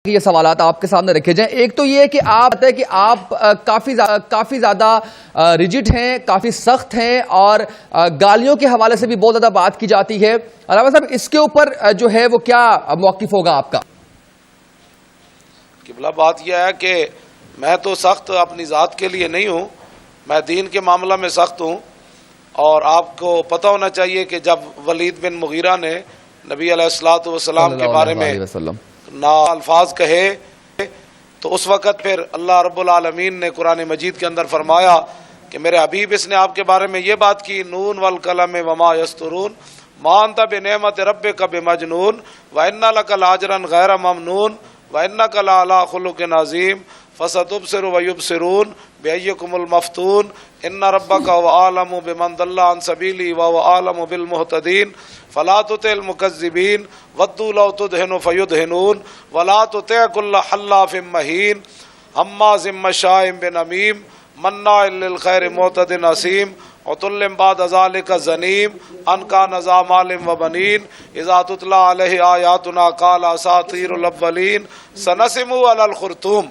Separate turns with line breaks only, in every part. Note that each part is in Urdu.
کے یہ سوالات آپ کے سامنے رکھے جائیں. ایک تو یہ کہ آپ کافی زیادہ ریجڈ ہیں, کافی سخت ہیں, اور گالیوں کے حوالے سے بھی بہت زیادہ بات کی جاتی ہے. علامہ صاحب, اس کے اوپر جو ہے وہ کیا موقف ہوگا آپ کا؟
قبلہ بات یہ ہے کہ میں تو سخت اپنی ذات کے لیے نہیں ہوں, میں دین کے معاملہ میں سخت ہوں. اور آپ کو پتہ ہونا چاہیے کہ جب ولید بن مغیرہ نے نبی علیہ الصلوۃ والسلام کے بارے میں نا الفاظ کہے تو اس وقت پھر اللہ رب العالمین نے قرآن مجید کے اندر فرمایا کہ میرے حبیب اس نے آپ کے بارے میں یہ بات کی, نون والقلم وما یسطرون ما انت بنعمت ربک بمجنون وان لک لاجرا غیر ممنون وانک لعلی خلق عظیم فستبصر ویبصرون بأیکم المفتون ان ربک هو اعلم بمن ضل عن سبیلہ وهو اعلم بالمہتدین فلا تطع المکذبین ودوا لو تدہن فیدہنون ولا تطع کل حلاف مہین ہماز مشاء بنمیم مناع للخیر معتد اثیم عتل بعد ذلک زنیم ان کان ذا مال وبنین اذا تتلی علیہ آیاتنا قال اساطیر الاولین سنسمع علی الخرطوم.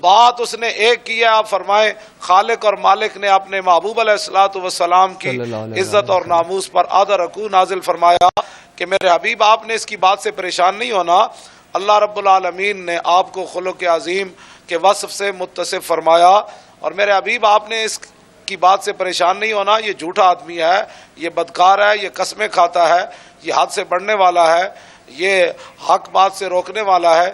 بات اس نے ایک کی ہے, آپ فرمائیں خالق اور مالک نے اپنے محبوب علیہ الصلوۃ والسلام کی عزت اور ناموس پر آدھا رکوع نازل فرمایا کہ میرے حبیب آپ نے اس کی بات سے پریشان نہیں ہونا. اللہ رب العالمین نے آپ کو خلق عظیم کے وصف سے متصف فرمایا, اور میرے حبیب آپ نے اس کی بات سے پریشان نہیں ہونا. یہ جھوٹا آدمی ہے, یہ بدکار ہے, یہ قسمیں کھاتا ہے, یہ حد سے بڑھنے والا ہے, یہ حق بات سے روکنے والا ہے.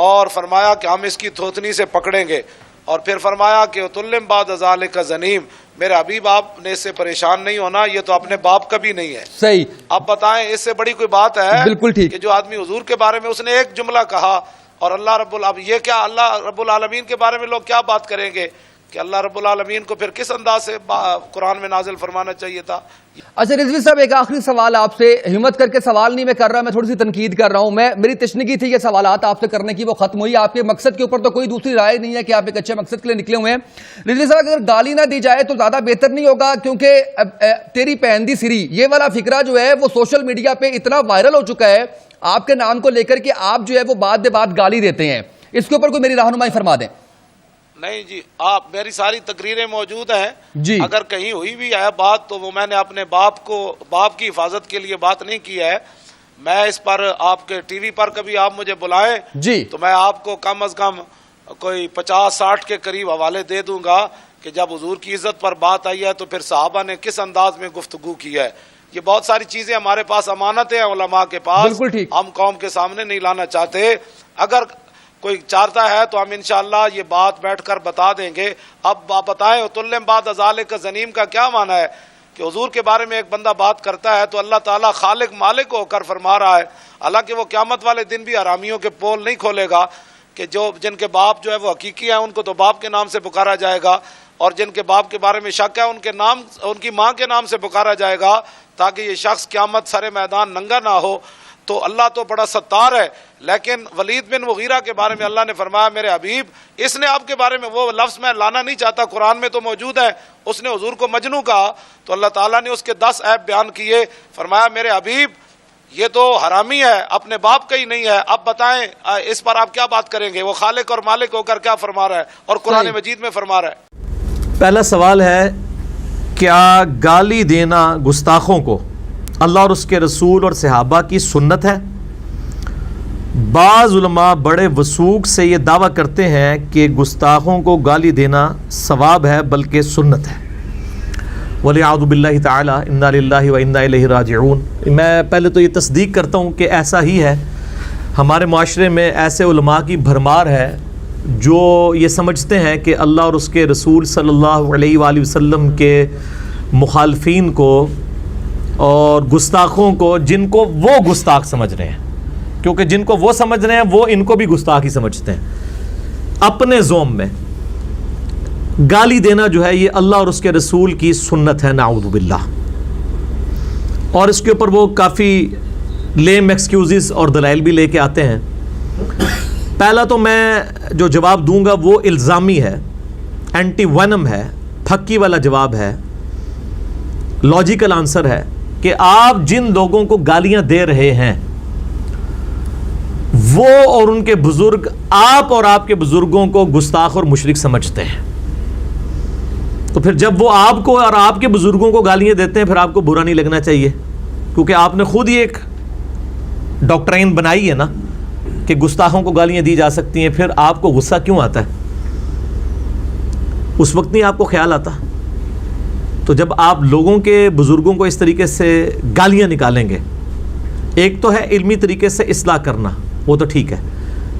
اور فرمایا کہ ہم اس کی تھوتنی سے پکڑیں گے. اور پھر فرمایا کہ تلم بعد ذالک زنیم, میرے حبیب آپ نے اس سے پریشان نہیں ہونا, یہ تو اپنے باپ کا بھی نہیں ہے.
صحیح.
اب بتائیں اس سے بڑی کوئی بات ہے؟
بالکل ٹھیک.
کہ جو آدمی حضور کے بارے میں اس نے ایک جملہ کہا, اور اللہ رب العالمین کے بارے میں لوگ کیا بات کریں گے کہ اللہ رب العالمین کو پھر کس انداز سے قرآن میں نازل فرمانا چاہیے تھا.
اچھا رضوی صاحب, ایک آخری سوال آپ سے, ہمت کر کے سوال نہیں میں کر رہا, میں تھوڑی سی تنقید کر رہا ہوں. میری تشنگی تھی یہ سوالات آپ سے کرنے کی, وہ ختم ہوئی. آپ کے مقصد کے اوپر تو کوئی دوسری رائے نہیں ہے کہ آپ ایک اچھے مقصد کے لیے نکلے ہوئے ہیں. رضوی صاحب, اگر گالی نہ دی جائے تو زیادہ بہتر نہیں ہوگا, کیونکہ تیری پہندی سری یہ والا فکرہ جو ہے وہ سوشل میڈیا پہ اتنا وائرل ہو چکا ہے آپ کے نام کو لے کر کہ آپ جو ہے وہ بات بے بات گالی دیتے ہیں. اس کے اوپر کوئی میری رہنمائی فرما دیں.
نہیں جی, آپ میری ساری تقریریں موجود ہیں
جی.
اگر کہیں ہوئی بھی ہے بات تو وہ میں نے اپنے باپ کی حفاظت کے لیے بات نہیں کی ہے. میں اس پر آپ کے ٹی وی پر کبھی آپ مجھے بلائیں
جی
تو میں آپ کو کم از کم کوئی 50-60 کے قریب حوالے دے دوں گا کہ جب حضور کی عزت پر بات آئی ہے تو پھر صحابہ نے کس انداز میں گفتگو کی ہے. یہ بہت ساری چیزیں ہمارے پاس امانتیں ہیں علماء کے پاس, ہم قوم کے سامنے نہیں لانا چاہتے. اگر کوئی چاہتا ہے تو ہم انشاءاللہ یہ بات بیٹھ کر بتا دیں گے. اب آپ بتائیں تلم بعد ذالک زنیم کا کیا معنی ہے کہ حضور کے بارے میں ایک بندہ بات کرتا ہے تو اللہ تعالیٰ خالق مالک ہو کر فرما رہا ہے, حالانکہ وہ قیامت والے دن بھی حرامیوں کے پول نہیں کھولے گا کہ جن کے باپ جو ہے وہ حقیقی ہیں ان کو تو باپ کے نام سے پکارا جائے گا, اور جن کے باپ کے بارے میں شک ہے ان کی ماں کے نام سے پکارا جائے گا, تاکہ یہ شخص قیامت سر میدان ننگا نہ ہو. تو اللہ تو بڑا ستار ہے. لیکن ولید بن مغیرہ کے بارے میں اللہ نے فرمایا میرے حبیب, اس نے آپ کے بارے میں وہ لفظ میں لانا نہیں چاہتا, قرآن میں تو موجود ہے, اس نے حضور کو مجنوں کہا تو اللہ تعالیٰ نے اس کے 10 عیب بیان کیے. فرمایا میرے حبیب یہ تو حرامی ہے, اپنے باپ کا ہی نہیں ہے. اب بتائیں اس پر آپ کیا بات کریں گے؟ وہ خالق اور مالک ہو کر کیا فرما رہا ہے اور قرآن مجید میں فرما رہا ہے.
پہلا سوال ہے, کیا گالی دینا گستاخوں کو اللہ اور اس کے رسول اور صحابہ کی سنت ہے؟ بعض علماء بڑے وثوق سے یہ دعویٰ کرتے ہیں کہ گستاخوں کو گالی دینا ثواب ہے بلکہ سنت ہے. وَلِعَوْذُ بِاللَّهِ تَعَالَى اِنَّا لِلَّهِ وَإِنَّا إِلَيْهِ رَاجِعُونَ. میں پہلے تو یہ تصدیق کرتا ہوں کہ ایسا ہی ہے. ہمارے معاشرے میں ایسے علماء کی بھرمار ہے جو یہ سمجھتے ہیں کہ اللہ اور اس کے رسول صلی اللہ علیہ وآلہ وسلم کے مخالفین کو اور گستاخوں کو, جن کو وہ گستاخ سمجھ رہے ہیں, کیونکہ جن کو وہ سمجھ رہے ہیں وہ ان کو بھی گستاخ ہی سمجھتے ہیں, اپنے زوم میں گالی دینا جو ہے یہ اللہ اور اس کے رسول کی سنت ہے, نعوذ باللہ. اور اس کے اوپر وہ کافی لیم ایکسکیوزز اور دلائل بھی لے کے آتے ہیں. پہلا تو میں جو جواب دوں گا وہ الزامی ہے, اینٹی ونم ہے, پھکی والا جواب ہے, لاجیکل آنسر ہے کہ آپ جن لوگوں کو گالیاں دے رہے ہیں وہ اور ان کے بزرگ آپ اور آپ کے بزرگوں کو گستاخ اور مشرک سمجھتے ہیں. تو پھر جب وہ آپ کو اور آپ کے بزرگوں کو گالیاں دیتے ہیں پھر آپ کو برا نہیں لگنا چاہیے, کیونکہ آپ نے خود ہی ایک ڈاکٹرائن بنائی ہے نا کہ گستاخوں کو گالیاں دی جا سکتی ہیں. پھر آپ کو غصہ کیوں آتا ہے؟ اس وقت نہیں آپ کو خیال آتا. تو جب آپ لوگوں کے بزرگوں کو اس طریقے سے گالیاں نکالیں گے, ایک تو ہے علمی طریقے سے اصلاح کرنا, وہ تو ٹھیک ہے,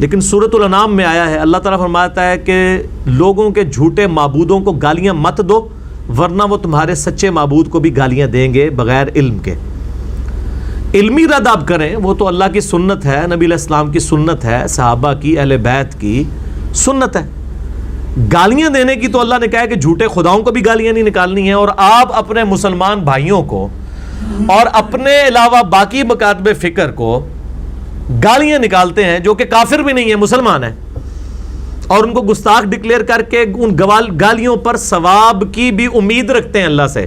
لیکن سورۃ الانعام میں آیا ہے, اللہ تعالیٰ فرماتا ہے کہ لوگوں کے جھوٹے معبودوں کو گالیاں مت دو ورنہ وہ تمہارے سچے معبود کو بھی گالیاں دیں گے بغیر علم کے. علمی رد آپ کریں, وہ تو اللہ کی سنت ہے, نبی علیہ السلام کی سنت ہے, صحابہ کی, اہل بیت کی سنت ہے. گالیاں دینے کی تو اللہ نے کہا ہے کہ جھوٹے خداؤں کو بھی گالیاں نہیں نکالنی ہیں, اور آپ اپنے مسلمان بھائیوں کو اور اپنے علاوہ باقی مکاتب فکر کو گالیاں نکالتے ہیں جو کہ کافر بھی نہیں ہے, مسلمان ہیں, اور ان کو گستاخ ڈکلیئر کر کے ان گالیوں پر ثواب کی بھی امید رکھتے ہیں اللہ سے.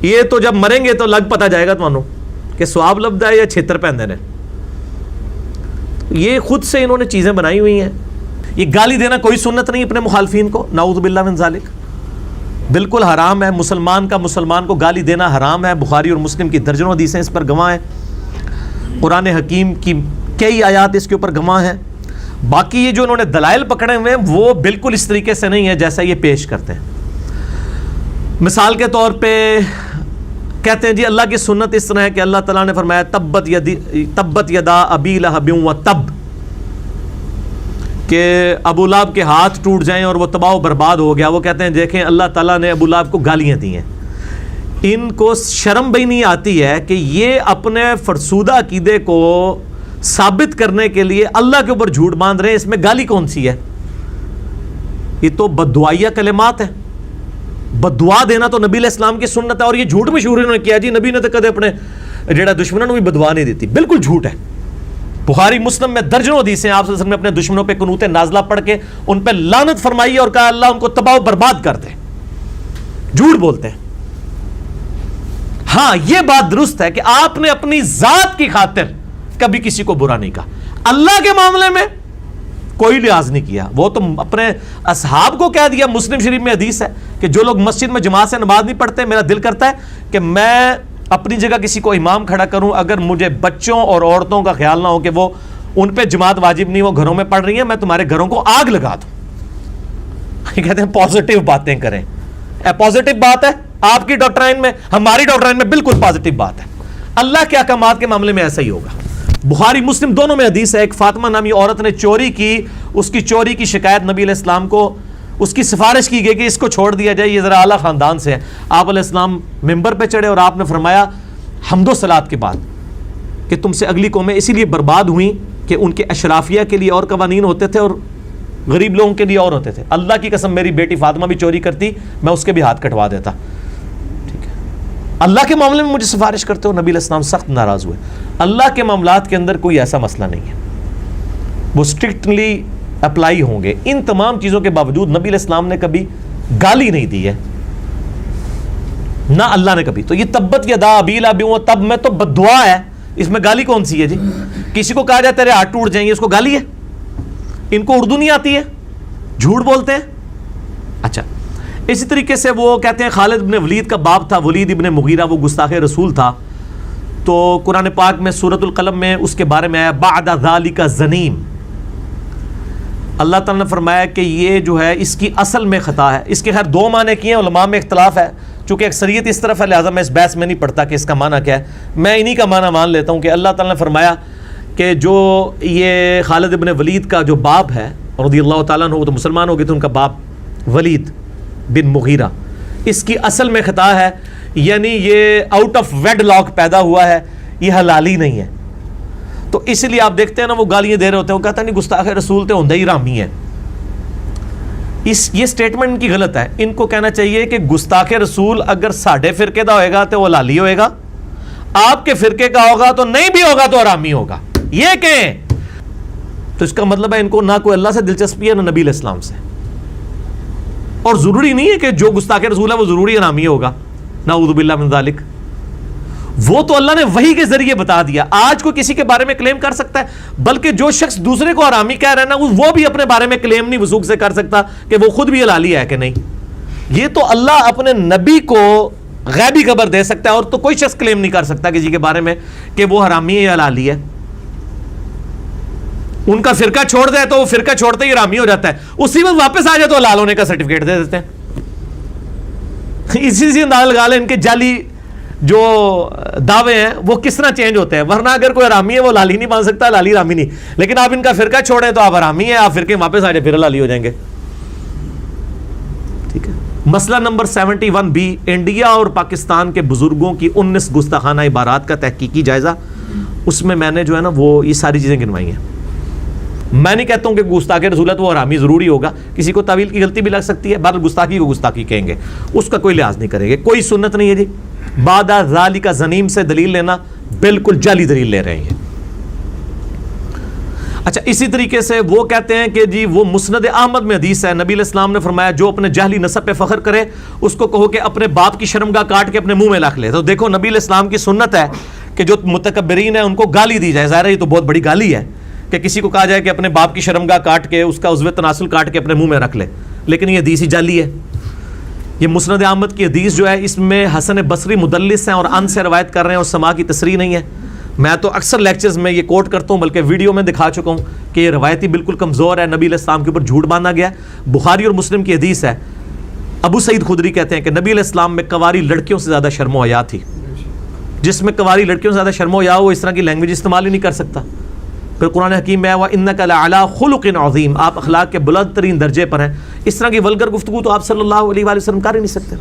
یہ تو جب مریں گے تو لگ پتہ جائے گا تمہوں کہ ثواب لبدا ہے یا چھتر پہندے نے. یہ خود سے انہوں نے چیزیں بنائی ہوئی ہیں. یہ گالی دینا کوئی سنت نہیں اپنے مخالفین کو, نعوذ باللہ من ذالک, بالکل حرام ہے. مسلمان کو گالی دینا حرام ہے. بخاری اور مسلم کی درجنوں حدیثیں اس پر گواہ ہیں, قرآن حکیم کی کئی آیات اس کے اوپر گواہ ہیں. باقی یہ جو انہوں نے دلائل پکڑے ہوئے ہیں وہ بالکل اس طریقے سے نہیں ہے جیسا یہ پیش کرتے ہیں. مثال کے طور پہ کہتے ہیں جی اللہ کی سنت اس طرح ہے کہ اللہ تعالیٰ نے فرمایا تبت یدا ابی لہب و تب, کہ ابو لہب کے ہاتھ ٹوٹ جائیں اور وہ تباہ و برباد ہو گیا. وہ کہتے ہیں دیکھیں اللہ تعالیٰ نے ابو لہب کو گالیاں دی ہیں. ان کو شرم بھی نہیں آتی ہے کہ یہ اپنے فرسودہ عقیدے کو ثابت کرنے کے لیے اللہ کے اوپر جھوٹ باندھ رہے ہیں. اس میں گالی کون سی ہے؟ یہ تو بددعائیہ کلمات ہیں. بددعا دینا تو نبی علیہ السلام کی سنت ہے, اور یہ جھوٹ مشہور انہوں نے کیا جی نبی نے تو کدے اپنے جڑا دشمنوں بھی بددعا نہیں دیتی. بالکل جھوٹ ہے. بخاری مسلم میں درجنوں حدیثیں آپ صلی اللہ علیہ وسلم نے اپنے دشمنوں پہ قنوت نازلہ پڑھ کے ان پہ لعنت فرمائی اور کہا اللہ ان کو تباہ و برباد کر دے. جھوٹ بولتے ہیں. ہاں یہ بات درست ہے کہ آپ نے اپنی ذات کی خاطر کبھی کسی کو برا نہیں کہا. اللہ کے معاملے میں کوئی لحاظ نہیں کیا. وہ تو اپنے اصحاب کو کہہ دیا. مسلم شریف میں حدیث ہے کہ جو لوگ مسجد میں جماعت سے نماز نہیں پڑھتے, میرا دل کرتا ہے کہ میں اپنی جگہ کسی کو امام کھڑا کروں اگر مجھے بچوں اور عورتوں کا خیال نہ ہو کہ وہ ان پہ جماعت واجب نہیں, وہ گھروں میں پڑھ رہی ہیں, میں تمہارے گھروں کو آگ لگا دوں. کہتے ہیں پازیٹیو باتیں کریں. پازیٹیو بات ہے آپ کی ڈاکٹرائن میں, ہماری ڈاکٹرائن میں بالکل پازیٹیو بات ہے. اللہ کے احکامات کے معاملے میں ایسا ہی ہوگا. بخاری مسلم دونوں میں حدیث ہے, ایک فاطمہ نامی عورت نے چوری کی, اس کی چوری کی شکایت نبی علیہ السلام کو, اس کی سفارش کی گئی کہ اس کو چھوڑ دیا جائے, یہ ذرا اعلیٰ خاندان سے ہے. آپ علیہ السلام ممبر پہ چڑھے اور آپ نے فرمایا حمد و صلات کے بعد کہ تم سے اگلی قومیں اسی لیے برباد ہوئیں کہ ان کے اشرافیہ کے لیے اور قوانین ہوتے تھے اور غریب لوگوں کے لیے اور ہوتے تھے. اللہ کی قسم میری بیٹی فاطمہ بھی چوری کرتی, میں اس کے بھی ہاتھ کٹوا دیتا. ٹھیک ہے, اللہ کے معاملے میں مجھے سفارش کرتے ہو. نبی علیہ السلام سخت ناراض ہوئے. اللہ کے معاملات کے اندر کوئی ایسا مسئلہ نہیں ہے, وہ اسٹرکٹلی اپلائی ہوں گے. ان تمام چیزوں کے باوجود نبی علیہ السلام نے کبھی گالی نہیں دی ہے, نہ اللہ نے کبھی. تو یہ تبت یدا ابی لہب و تب میں تو بددعا ہے, اس میں گالی کون سی ہے جی؟ کسی کو کہا جائے تیرے ہاتھ ٹوٹ جائیں گے, اس کو گالی ہے؟ ان کو اردو نہیں آتی ہے, جھوٹ بولتے ہیں. اچھا, اسی طریقے سے وہ کہتے ہیں خالد ابن ولید کا باپ تھا, ولید ابن مغیرہ, وہ گستاخ رسول تھا. تو قرآن پاک میں سورۃ القلم میں اس کے بارے میں آیا بعد ذالک زنیم. اللہ تعالیٰ نے فرمایا کہ یہ جو ہے اس کی اصل میں خطا ہے. اس کے خیر دو معنی کیے ہیں, علماء میں اختلاف ہے, چونکہ اکثریت اس طرف ہے لہٰذا میں اس بحث میں نہیں پڑھتا کہ اس کا معنی کیا ہے. میں انہی کا معنی مان لیتا ہوں کہ اللہ تعالیٰ نے فرمایا کہ جو یہ خالد ابن ولید کا جو باپ ہے رضی اللہ تعالیٰ عنہ, وہ تو مسلمان ہو گئے تھے, ان کا باپ ولید بن مغیرہ, اس کی اصل میں خطا ہے, یعنی یہ آؤٹ آف ویڈ لاک پیدا ہوا ہے, یہ حلالی نہیں ہے. تو اس لیے آپ دیکھتے ہیں نا وہ گالیاں دے رہے ہوتے ہیں, وہ کہتا ہے نہیں گستاخ رسول تے ہوندے ہی رامی ہے. یہ سٹیٹمنٹ ان کی غلط ہے. ان کو کہنا چاہیے کہ گستاخ رسول اگر ساڈے فرقے دا ہوئے گا تو وہ حلالی ہوئے گا, آپ کے فرقے کا ہوگا تو نہیں بھی ہوگا تو حرامی ہوگا. یہ کہیں تو اس کا مطلب ہے ان کو نہ کوئی اللہ سے دلچسپی ہے نہ نبی علیہ السلام سے. اور ضروری نہیں ہے کہ جو گستاخ رسول ہے وہ ضروری حرامی ہوگا, نعوذ باللہ من ذالک. وہ تو اللہ نے وحی کے ذریعے بتا دیا. آج کوئی کسی کے بارے میں کلیم کر سکتا ہے؟ بلکہ جو شخص دوسرے کو حرامی کہہ رہا ہے نا, وہ بھی اپنے بارے میں کلیم نہیں وثوق سے کر سکتا کہ وہ خود بھی حلالی ہے کہ نہیں. یہ تو اللہ اپنے نبی کو غیبی خبر دے سکتا ہے, اور تو کوئی شخص کلیم نہیں کر سکتا کسی کے بارے میں کہ وہ حرامی ہے یا حلالی ہے. ان کا فرقہ چھوڑ دے تو وہ فرقہ چھوڑتے ہی حرامی ہو جاتا ہے, اسی وقت واپس آ جائے تو حلال ہونے کا سرٹیفکیٹ دے دیتے ہیں. اسی سے اندازہ لگا لیں ان کے جعلی جو دعوے ہیں وہ کس طرح چینج ہوتے ہیں. ورنہ اگر کوئی حرامی ہے وہ حلالی نہیں مان سکتا, حلالی حرامی نہیں. لیکن آپ ان کا فرقہ چھوڑیں تو آپ حرامی ہیں, آپ فرقے واپس آ جائیں پھر حلالی ہو جائیں گے. ٹھیک ہے. مسئلہ نمبر 71B, انڈیا اور پاکستان کے بزرگوں کی 19 گستاخانہ عبارات کا تحقیقی جائزہ. اس میں نے جو ہے نا وہ یہ ساری چیزیں گنوائی ہیں. میں نہیں کہتا ہوں کہ گستاخ رسول ہے تو وہ حرامی ضروری ہوگا, کسی کو تعویل کی غلطی بھی لگ سکتی ہے, بہرحال گستاخی کو گستاخی کہیں گے, اس کا کوئی لحاظ نہیں کریں گے. کوئی سنت نہیں ہے جی بعد ذالک زنیم سے دلیل لینا, بالکل جعلی دلیل لے رہے ہیں. اچھا, اسی طریقے سے وہ کہتے ہیں کہ جی وہ مسند احمد میں حدیث ہے, نبی علیہ السلام نے فرمایا جو اپنے جہلی نسب پہ فخر کرے اس کو کہو کہ اپنے باپ کی شرمگاہ کاٹ کے اپنے منہ میں رکھ لے. تو دیکھو نبی علیہ السلام کی سنت ہے کہ جو متکبرین ہیں ان کو گالی دی جائے. ظاہر ہے یہ تو بہت بڑی گالی ہے کہ کسی کو کہا جائے کہ اپنے باپ کی شرمگاہ کاٹ کے اس کا عضو تناسل کاٹ کے اپنے منہ میں رکھ لے, لیکن یہ حدیث ہی جعلی ہے. یہ مسند احمد کی حدیث جو ہے اس میں حسن بصری مدلس ہیں اور ان سے روایت کر رہے ہیں اور سما کی تصریح نہیں ہے. میں تو اکثر لیکچرز میں یہ کوٹ کرتا ہوں, بلکہ ویڈیو میں دکھا چکا ہوں کہ یہ روایتی بالکل کمزور ہے. نبی علیہ السلام کے اوپر جھوٹ باندھا گیا. بخاری اور مسلم کی حدیث ہے, ابو سعید خدری کہتے ہیں کہ نبی علیہ السلام میں کنواری لڑکیوں سے زیادہ شرم و حیا تھی. جس میں کنواری لڑکیوں سے زیادہ شرم و حیا وہ اس طرح کی لینگویج استعمال ہی نہیں کر سکتا. پھر قرآن حکیم میں وَإِنَّكَ لَعَلَىٰ خُلُقٍ عَظِيمٍ, آپ اخلاق کے بلند ترین درجے پر ہیں. اس طرح کی ولگر گفتگو تو آپ صلی اللہ علیہ وآلہ وسلم کر ہی نہیں سکتے.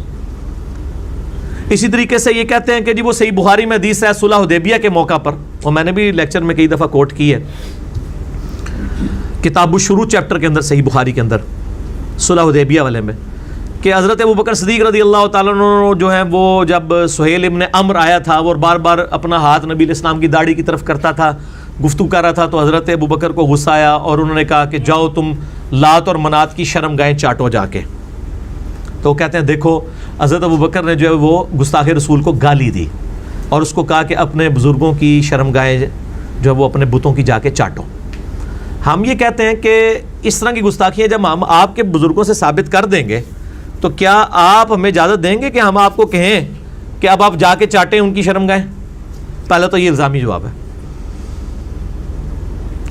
اسی طریقے سے یہ کہتے ہیں کہ جی وہ صحیح بخاری میں حدیث ہے صلح حدیبیہ کے موقع پر, اور میں نے بھی لیکچر میں کئی دفعہ کوٹ کی ہے کتاب الشروع چیپٹر کے اندر صحیح بخاری کے اندر صلح حدیبیہ والے میں, کہ حضرت ابوبکر صدیق رضی اللہ تعالیٰ عنہ جو ہیں وہ جب سہیل ابن عمرو آیا تھا وہ بار بار اپنا ہاتھ نبی علیہ السلام کی داڑھی کی طرف کرتا تھا, گفتگو کر رہا تھا, تو حضرت ابوبکر کو غصہ آیا اور انہوں نے کہا کہ جاؤ تم لات اور منات کی شرمگاہیں چاٹو جا کے. تو وہ کہتے ہیں دیکھو حضرت ابوبکر نے جو ہے وہ گستاخ رسول کو گالی دی اور اس کو کہا کہ اپنے بزرگوں کی شرمگاہیں جو ہے وہ اپنے بتوں کی جا کے چاٹو. ہم یہ کہتے ہیں کہ اس طرح کی گستاخیاں جب ہم آپ کے بزرگوں سے ثابت کر دیں گے تو کیا آپ ہمیں اجازت دیں گے کہ ہم آپ کو کہیں کہ اب آپ جا کے چاٹیں ان کی شرمگاہیں؟ پہلے تو یہ الزامی جواب ہے,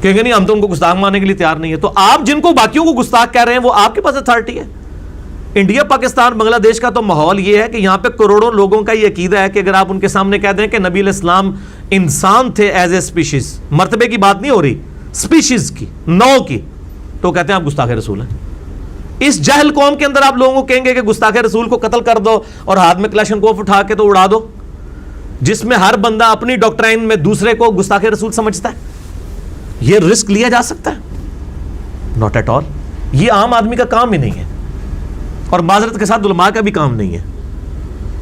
کہیں گے نہیں ہم تو ان کو گستاخ ماننے کے لیے تیار نہیں ہے. تو آپ جن کو باقیوں کو گستاخ کہہ رہے ہیں وہ آپ کے پاس اتھارٹی ہے. انڈیا پاکستان بنگلہ دیش کا تو ماحول یہ ہے کہ یہاں پہ کروڑوں لوگوں کا یہ عقیدہ ہے کہ اگر آپ ان کے سامنے کہہ دیں کہ نبی علیہ السلام انسان تھے ایز اے اسپیشیز, مرتبے کی بات نہیں ہو رہی, اسپیشیز کی, نو کی, تو کہتے ہیں آپ گستاخ رسول ہیں. اس جہل قوم کے اندر آپ لوگوں کو کہیں گے کہ گستاخ رسول کو قتل کر دو اور ہاتھ میں کلاشنکوف اٹھا کے تو اڑا دو, جس میں ہر بندہ اپنی ڈاکٹرائن میں دوسرے کو گستاخ رسول سمجھتا ہے. یہ رسک لیا جا سکتا ہے؟ Not at all. یہ عام آدمی کا کام ہی نہیں ہے, اور معذرت کے ساتھ علماء کا بھی کام نہیں ہے,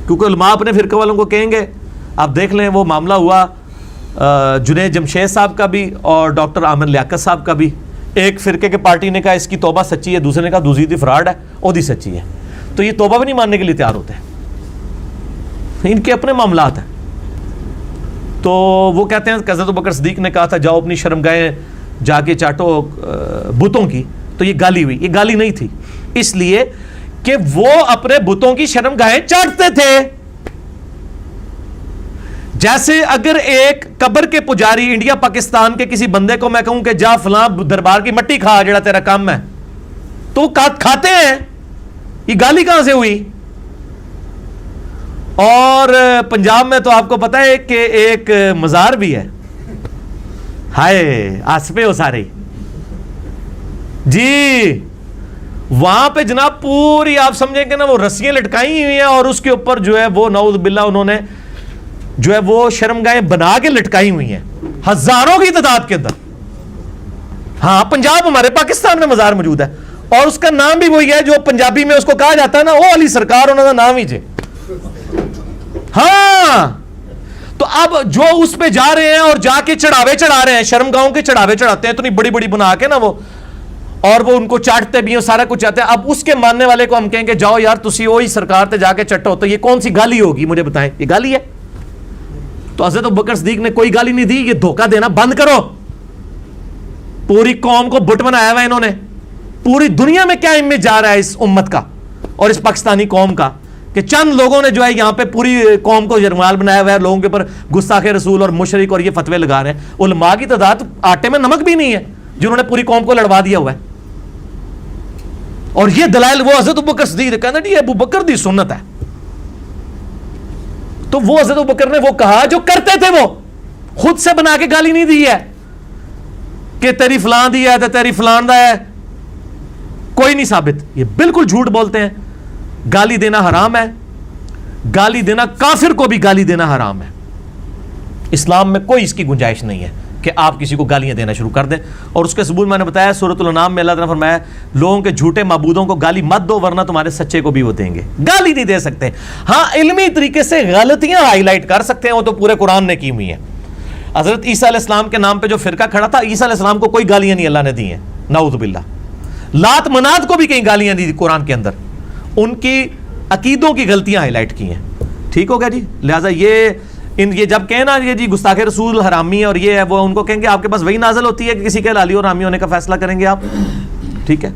کیونکہ علماء اپنے فرقے والوں کو کہیں گے. آپ دیکھ لیں وہ معاملہ ہوا جنید جمشید صاحب کا بھی اور ڈاکٹر عامر لیاقت صاحب کا بھی. ایک فرقے کے پارٹی نے کہا اس کی توبہ سچی ہے, دوسرے نے کہا دوزیدی فراڈ ہے, اودی سچی ہے. تو یہ توبہ بھی نہیں ماننے کے لیے تیار ہوتے ہیں, ان کے اپنے معاملات ہیں. تو وہ کہتے ہیں کہ حضرت ابوبکر صدیق نے کہا تھا جاؤ اپنی شرمگاہیں جا کے چاٹو بتوں کی, تو یہ گالی ہوئی. یہ گالی نہیں تھی, اس لیے کہ وہ اپنے بتوں کی شرمگاہیں چاٹتے تھے. جیسے اگر ایک قبر کے پجاری انڈیا پاکستان کے کسی بندے کو میں کہوں کہ جا فلاں دربار کی مٹی کھا جڑا تیرا کام ہے, تو کھاتے ہیں. یہ گالی کہاں سے ہوئی؟ اور پنجاب میں تو آپ کو پتا ہے کہ ایک مزار بھی ہے, ہائے آسپے ہو سارے جی, وہاں پہ جناب پوری آپ سمجھیں کہ نا وہ رسیاں لٹکائی ہوئی ہیں اور اس کے اوپر جو ہے وہ نعوذ باللہ انہوں نے جو ہے وہ شرمگاہیں بنا کے لٹکائی ہوئی ہیں ہزاروں کی تعداد کے اندر. ہاں پنجاب ہمارے پاکستان میں مزار موجود ہے, اور اس کا نام بھی وہی ہے جو پنجابی میں اس کو کہا جاتا ہے نا, وہ علی سرکار انہوں کا نام ہی جے. ہاں تو اب جو اس پہ جا رہے ہیں اور جا کے چڑھاوے چڑھا رہے ہیں, شرمگاہوں کے چڑھاوے چڑھاتے ہیں اتنی بڑی بڑی بنا کے نا وہ, اور وہ ان کو چاٹتے بھی ہیں, سارا کچھ چاہتے ہیں. اب اس کے ماننے والے کو ہم کہیں کہ جاؤ یار تسی وہی سرکار تے جا کے چٹو, تو یہ کون سی گالی ہوگی مجھے بتائیں؟ یہ گالی ہے؟ تو حضرت ابوبکر صدیق نے کوئی گالی نہیں دی. یہ دھوکہ دینا بند کرو. پوری قوم کو بت بنایا ہوا انہوں نے. پوری دنیا میں کیا امیج جا رہا ہے اس امت کا اور اس پاکستانی قوم کا کہ چند لوگوں نے جو ہے یہاں پہ پوری قوم کو یرغمال بنایا ہوا ہے, لوگوں کے اوپر گستاخ رسول اور مشرک اور یہ فتوے لگا رہے ہیں. علماء کی تعداد آٹے میں نمک بھی نہیں ہے جنہوں نے پوری قوم کو لڑوا دیا ہوا ہے. اور یہ دلائل وہ حضرت ابوبکر صدیق کہنا جی ابوبکر دی سنت ہے. تو وہ حضرت ابوبکر نے وہ کہا جو کرتے تھے, وہ خود سے بنا کے گالی نہیں دی ہے کہ تیری فلان دی ہے تو تیری فلان دا ہے. کوئی نہیں ثابت. یہ بالکل جھوٹ بولتے ہیں. گالی دینا حرام ہے. گالی دینا, کافر کو بھی گالی دینا حرام ہے. اسلام میں کوئی اس کی گنجائش نہیں ہے کہ آپ کسی کو گالیاں دینا شروع کر دیں. اور اس کے ثبوت میں نے بتایا سورۃ الانعام میں اللہ تعالیٰ نے فرمایا لوگوں کے جھوٹے معبودوں کو گالی مت دو ورنہ تمہارے سچے کو بھی وہ دیں گے. گالی نہیں دے سکتے. ہاں علمی طریقے سے غلطیاں ہائی لائٹ کر سکتے ہیں, وہ تو پورے قرآن نے کی ہوئی ہیں. حضرت عیسیٰ علیہ السلام کے نام پہ جو فرقہ کھڑا تھا, عیسیٰ علیہ السلام کو کوئی گالیاں نہیں اللہ نے دی ہیں, نعوذ باللہ. لات منات کو بھی کئی گالیاں دی قرآن کے اندر. ان کی عقیدوں کی غلطیاں ہائی لائٹ کی ہیں. ٹھیک ہو گیا جی. لہٰذا یہ جب کہیں نا یہ جی گستاخ رسول حرامی ہے اور یہ ہے وہ, ان کو کہیں گے آپ کے پاس وہی نازل ہوتی ہے کہ کسی کے حلالی اور حرامی ہونے کا فیصلہ کریں گے آپ. ٹھیک ہے.